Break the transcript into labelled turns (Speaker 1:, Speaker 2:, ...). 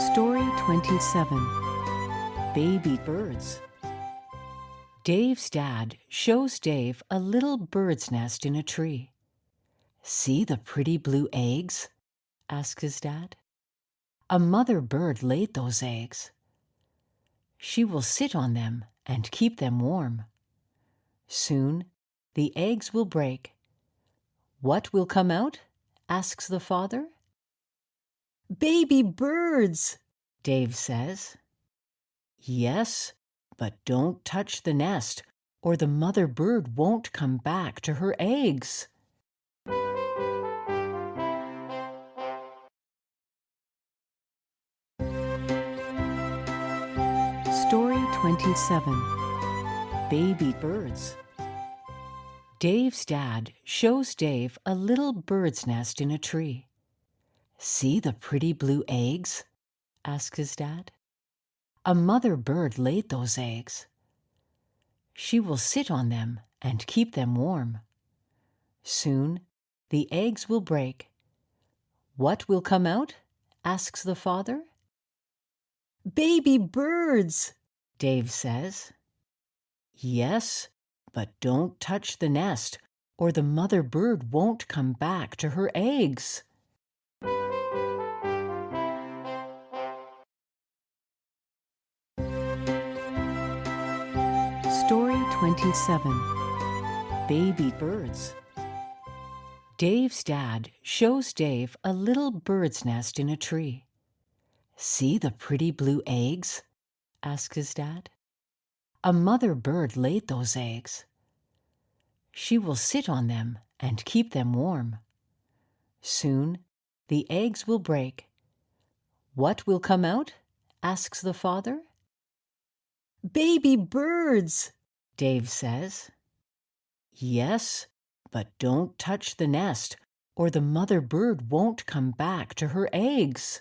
Speaker 1: Story 27, Baby Birds. Dave's dad shows Dave a little bird's nest in a tree. "See the pretty blue eggs?" asks his dad. "A mother bird laid those eggs. She will sit on them and keep them warm. Soon the eggs will break. What will come out?" asks the father. "Baby birds," Dave says. "Yes, but don't touch the nest, or the mother bird won't come back to her eggs." Story 27, Baby Birds. Dave's dad shows Dave a little bird's nest in a tree. "See the pretty blue eggs?" asks his dad. "A mother bird laid those eggs. She will sit on them and keep them warm. Soon the eggs will break. What will come out?" asks the father. "Baby birds," Dave says. "Yes, but don't touch the nest, or the mother bird won't come back to her eggs." Story 27, Baby Birds. Dave's dad shows Dave a little bird's nest in a tree. "See the pretty blue eggs?" asks his dad. "A mother bird laid those eggs. She will sit on them and keep them warm. Soon the eggs will break. What will come out?" asks the father. "Baby birds," Dave says. "Yes, but don't touch the nest, or the mother bird won't come back to her eggs."